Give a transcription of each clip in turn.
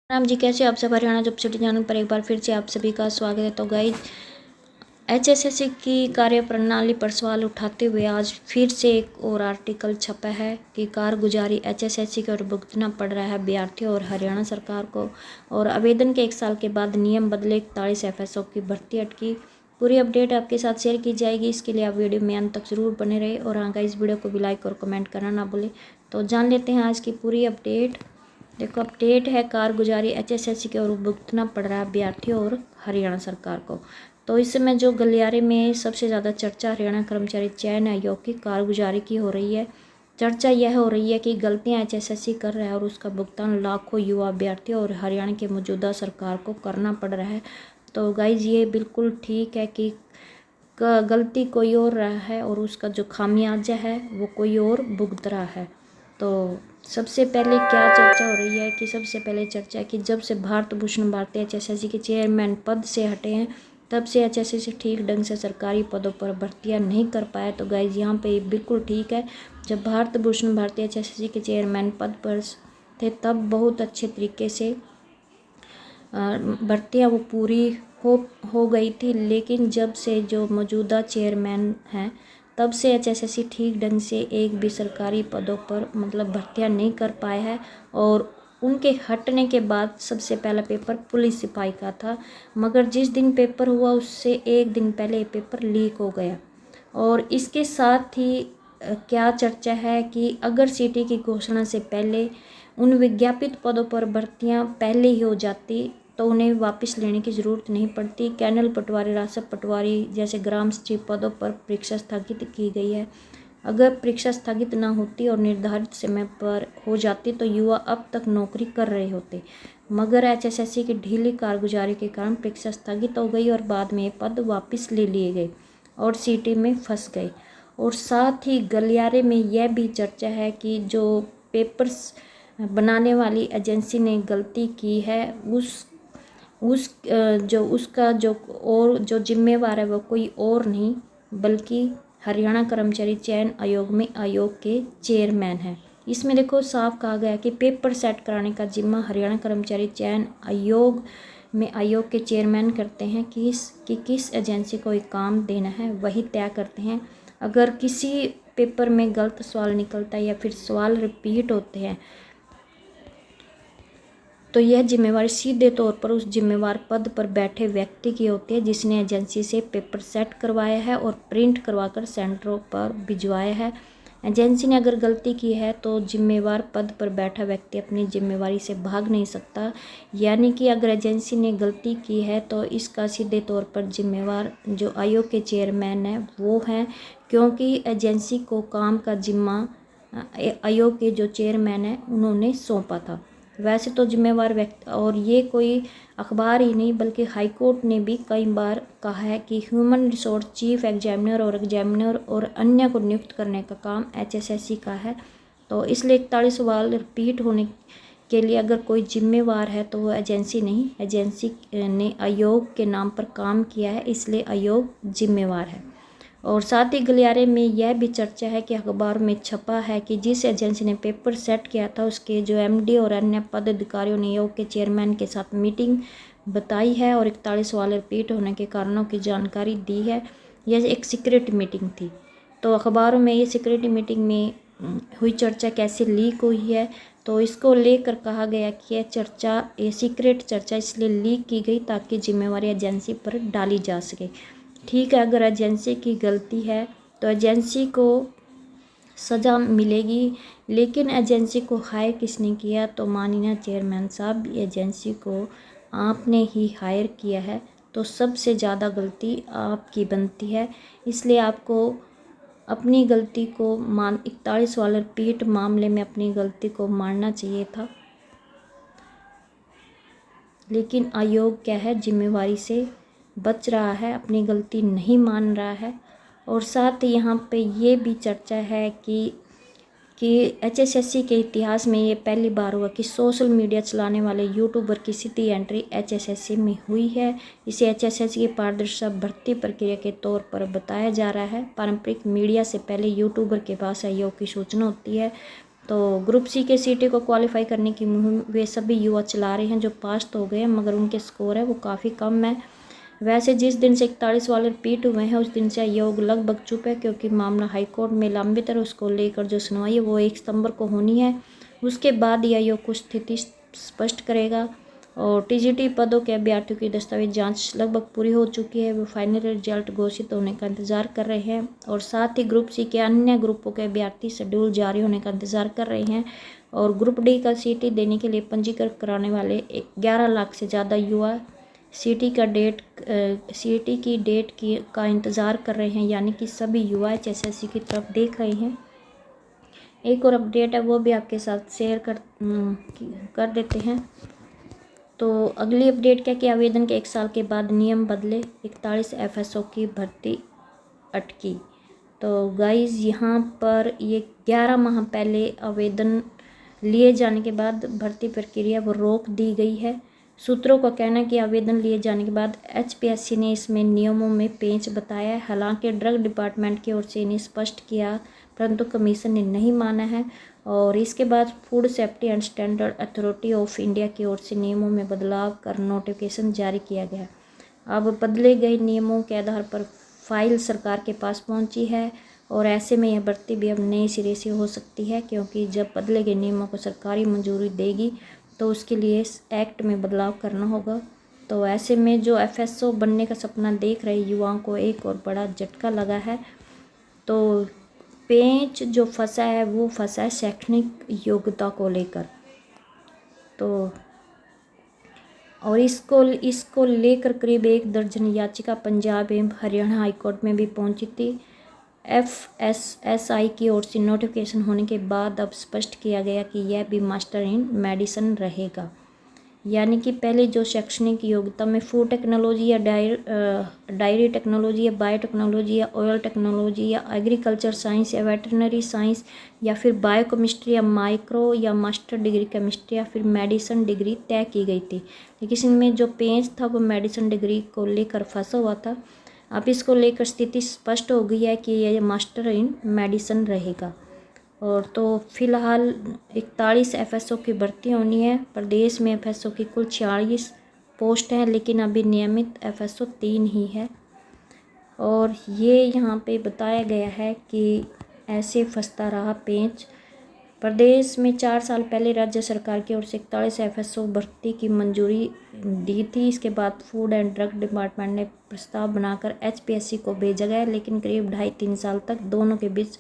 राम जी, कैसे आप सब। हरियाणा जॉब सिटी चैनल पर एक बार फिर से आप सभी का स्वागत है। तो गाइज, एचएसएससी की कार्यप्रणाली पर सवाल उठाते हुए आज फिर से एक और आर्टिकल छपा है कि कारगुजारी एचएसएससी की ओर भुगतना पड़ रहा है अभ्यर्थियों और हरियाणा सरकार को। और आवेदन के 1 साल के बाद नियम बदले, 41 एफएसओ की भर्ती अटकी। पूरी अपडेट आपके साथ शेयर की जाएगी, इसके लिए आप वीडियो में अंत तक जरूर बने रहे। और हाँ गाइस, वीडियो को भी लाइक और कमेंट करना ना भूलें। तो जान लेते हैं आज की पूरी अपडेट। देखो, अपडेट है कारगुजारी एचएसएससी की ओर भुगतना पड़ रहा है अभ्यर्थियों और हरियाणा सरकार को। तो इस समय जो गलियारे में सबसे ज़्यादा चर्चा हरियाणा कर्मचारी चयन आयोग की कारगुजारी की हो रही है। चर्चा यह हो रही है कि गलतियां एचएसएससी कर रहा है और उसका भुगतान लाखों युवा अभ्यर्थियों और हरियाणा की मौजूदा सरकार को करना पड़ रहा है। तो गाइज, ये बिल्कुल ठीक है कि गलती कोई और रहा है और उसका जो खामियाजा है वो कोई और भुगत रहा है। तो सबसे पहले क्या चर्चा हो रही है कि सबसे पहले चर्चा है कि जब से भारत भूषण भारती एचएसएससी के चेयरमैन पद से हटे हैं, तब से एचएसएससी ठीक ढंग से सरकारी पदों पर भर्तियां नहीं कर पाया। तो गाइज, यहाँ पे बिल्कुल ठीक है। जब भारत भूषण भारती एचएसएससी के चेयरमैन पद पर थे, तब बहुत अच्छे तरीके से भर्तियाँ वो पूरी हो गई थी। लेकिन जब से जो मौजूदा चेयरमैन हैं, तब से एचएसएससी ठीक ढंग से एक भी सरकारी पदों पर भर्तियां नहीं कर पाए हैं। और उनके हटने के बाद सबसे पहला पेपर पुलिस सिपाही का था, मगर जिस दिन पेपर हुआ उससे एक दिन पहले ये पेपर लीक हो गया। और इसके साथ ही क्या चर्चा है कि अगर सीटी की घोषणा से पहले उन विज्ञापित पदों पर भर्तियां पहले ही हो जाती तो उन्हें वापस लेने की ज़रूरत नहीं पड़ती। कैनल पटवारी, रासप पटवारी जैसे ग्राम सचिव पदों पर परीक्षा स्थगित की गई है। अगर परीक्षा स्थगित ना होती और निर्धारित समय पर हो जाती तो युवा अब तक नौकरी कर रहे होते, मगर एचएसएससी की ढीली कारगुजारी के कारण परीक्षा स्थगित हो गई और बाद में ये पद वापस ले लिए गए और सीटी में फंस गए। और साथ ही गलियारे में यह भी चर्चा है कि जो पेपर्स बनाने वाली एजेंसी ने गलती की है, उसका जो जिम्मेवार है वो कोई और नहीं बल्कि हरियाणा कर्मचारी चयन आयोग में आयोग के चेयरमैन हैं। इसमें देखो, साफ कहा गया कि पेपर सेट कराने का जिम्मा हरियाणा कर्मचारी चयन आयोग में आयोग के चेयरमैन करते हैं कि किस एजेंसी को एक काम देना है, वही तय करते हैं। अगर किसी पेपर में गलत सवाल निकलता है या फिर सवाल रिपीट होते हैं, तो यह जिम्मेवारी सीधे तौर पर उस जिम्मेवार पद पर बैठे व्यक्ति की होती है जिसने एजेंसी से पेपर सेट करवाया है और प्रिंट करवाकर सेंटरों पर भिजवाया है। एजेंसी ने अगर गलती की है तो जिम्मेवार पद पर बैठा व्यक्ति अपनी जिम्मेवारी से भाग नहीं सकता। यानी कि अगर एजेंसी ने गलती की है तो इसका सीधे तौर पर जिम्मेवार जो आयोग के चेयरमैन हैं वो हैं, क्योंकि एजेंसी को काम का जिम्मा आयोग के जो चेयरमैन हैं उन्होंने सौंपा था। वैसे तो जिम्मेवार व्यक्ति, और ये कोई अखबार ही नहीं बल्कि हाईकोर्ट ने भी कई बार कहा है कि ह्यूमन रिसोर्स चीफ एग्जामिनर और अन्य को नियुक्त करने का काम एचएसएससी का है। तो इसलिए 41 सवाल रिपीट होने के लिए अगर कोई जिम्मेवार है तो वो एजेंसी नहीं, एजेंसी ने आयोग के नाम पर काम किया है, इसलिए आयोग जिम्मेवार है। और साथ ही गलियारे में यह भी चर्चा है कि अखबार में छपा है कि जिस एजेंसी ने पेपर सेट किया था उसके जो एमडी और अन्य पदाधिकारियों ने योग के चेयरमैन के साथ मीटिंग बताई है और 41 सवाल रिपीट होने के कारणों की जानकारी दी है। यह एक सीक्रेट मीटिंग थी। तो अखबारों में ये सीक्रेट मीटिंग में हुई चर्चा कैसे लीक हुई है, तो इसको लेकर कहा गया कि ये सीक्रेट चर्चा इसलिए लीक की गई ताकि जिम्मेवारी एजेंसी पर डाली जा सके। ठीक है, अगर एजेंसी की गलती है तो एजेंसी को सज़ा मिलेगी, लेकिन एजेंसी को हायर किसने किया? तो माननीय चेयरमैन साहब, एजेंसी को आपने ही हायर किया है, तो सबसे ज़्यादा गलती आपकी बनती है। इसलिए आपको अपनी गलती को 41 वाले रिपीट मामले में अपनी गलती को मानना चाहिए था। लेकिन आयोग क्या है, जिम्मेवारी से बच रहा है, अपनी गलती नहीं मान रहा है। और साथ ही यहाँ पे ये भी चर्चा है कि एचएसएससी के इतिहास में ये पहली बार हुआ कि सोशल मीडिया चलाने वाले यूट्यूबर की सीधी एंट्री एचएसएससी में हुई है। इसे एचएसएससी की पारदर्शी भर्ती प्रक्रिया के तौर पर बताया जा रहा है। पारंपरिक मीडिया से पहले यूट्यूबर के पास आयोग की सूचना होती है। तो ग्रुप सी के सीटी को क्वालिफाई करने की मुहिम वे सभी युवा चला रहे हैं जो पास तो हो गए हैं, मगर उनके स्कोर है वो काफ़ी कम है। वैसे जिस दिन से 41 वाले रिपीट हुए हैं उस दिन से योग लगभग चुप है, क्योंकि मामला हाईकोर्ट में लंबित है। उसको लेकर जो सुनवाई है वो 1 सितंबर को होनी है। उसके बाद यह योग कुछ स्थिति स्पष्ट करेगा। और टीजीटी पदों के अभ्यर्थियों की दस्तावेज जांच लगभग पूरी हो चुकी है। वो फाइनल रिजल्ट घोषित होने का इंतजार कर रहे हैं। और साथ ही ग्रुप सी के अन्य ग्रुपों के अभ्यर्थी शेड्यूल जारी होने का इंतजार कर रहे हैं। और ग्रुप डी का सीटी देने के लिए पंजीकरण कराने वाले 11 लाख से ज़्यादा युवा सीटी की डेट का इंतज़ार कर रहे हैं, यानी कि सभी युवा एचएसएससी की तरफ देख रहे हैं। एक और अपडेट है वो भी आपके साथ शेयर कर देते हैं। तो अगली अपडेट क्या कि आवेदन के 1 साल के बाद नियम बदले, 41 एफएसओ की भर्ती अटकी। तो गाइज यहाँ पर ये 11 माह पहले आवेदन लिए जाने के बाद भर्ती प्रक्रिया वो रोक दी गई है। सूत्रों का कहना है कि आवेदन लिए जाने के बाद एचपीएससी ने इसमें नियमों में पेंच बताया है। हालांकि ड्रग डिपार्टमेंट की ओर से इन्हें स्पष्ट किया, परंतु कमीशन ने नहीं माना है। और इसके बाद food safety and standard authority of India की ओर से नियमों में बदलाव कर नोटिफिकेशन जारी किया गया। अब बदले गए नियमों के आधार पर फाइल सरकार के पास पहुंची है और ऐसे में यह भर्ती भी अब नए सिरे से हो सकती है, क्योंकि जब बदले गए नियमों को सरकारी मंजूरी देगी तो उसके लिए इस एक्ट में बदलाव करना होगा। तो ऐसे में जो एफएसओ बनने का सपना देख रहे युवाओं को एक और बड़ा झटका लगा है। तो पेंच जो फंसा है वो फंसा है शैक्षणिक योग्यता को लेकर। तो और इसको लेकर करीब 1 दर्जन याचिका पंजाब एवं हरियाणा हाईकोर्ट में भी पहुंची थी। एफएसएसआई की ओर से नोटिफिकेशन होने के बाद अब स्पष्ट किया गया कि यह भी मास्टर इन मेडिसिन रहेगा, यानी कि पहले जो शैक्षणिक योग्यता में फूड टेक्नोलॉजी या डायरी टेक्नोलॉजी या बायोटेक्नोलॉजी या ऑयल टेक्नोलॉजी या एग्रीकल्चर साइंस या वेटरनरी साइंस या फिर बायोकेमिस्ट्री या माइक्रो या मास्टर डिग्री केमिस्ट्री या फिर मेडिसिन डिग्री तय की गई थी, लेकिन इनमें जो पेंच था वो मेडिसिन डिग्री को लेकर फंसा हुआ था। अब इसको लेकर स्थिति स्पष्ट हो गई है कि यह मास्टर इन मेडिसिन रहेगा। और तो फिलहाल 41 एफएसओ की भर्ती होनी है। प्रदेश में एफएसओ की कुल 46 पोस्ट हैं, लेकिन अभी नियमित एफएसओ 3 ही है। और ये यहाँ पे बताया गया है कि ऐसे फंसता रहा पेंच। प्रदेश में 4 साल पहले राज्य सरकार की ओर से 41 एफएसओ भर्ती की मंजूरी दी थी। इसके बाद फूड एंड ड्रग डिपार्टमेंट ने प्रस्ताव बनाकर एचपीएससी को भेजा गया, लेकिन करीब 2.5-3 साल तक दोनों के बीच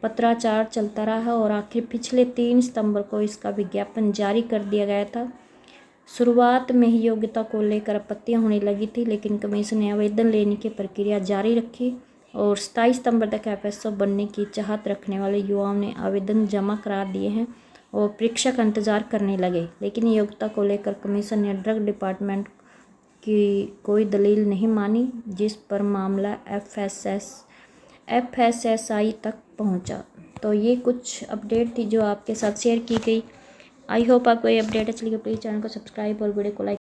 पत्राचार चलता रहा और आखिर पिछले 3 सितंबर को इसका विज्ञापन जारी कर दिया गया था। शुरुआत में ही योग्यता को लेकर आपत्तियां होने लगी थी, लेकिन कमीशन ने आवेदन लेने की प्रक्रिया जारी रखी और 27 सितंबर तक एफएसओ बनने की चाहत रखने वाले युवाओं ने आवेदन जमा करा दिए हैं और परीक्षा का इंतज़ार करने लगे। लेकिन योग्यता को लेकर कमीशन ने ड्रग डिपार्टमेंट की कोई दलील नहीं मानी, जिस पर मामला एफएसएसआई तक पहुंचा। तो ये कुछ अपडेट थी जो आपके साथ शेयर की गई। आई होप आपको ये अपडेट अच्छी लगी। प्लीज़ चैनल को सब्सक्राइब और वीडियो को लाइक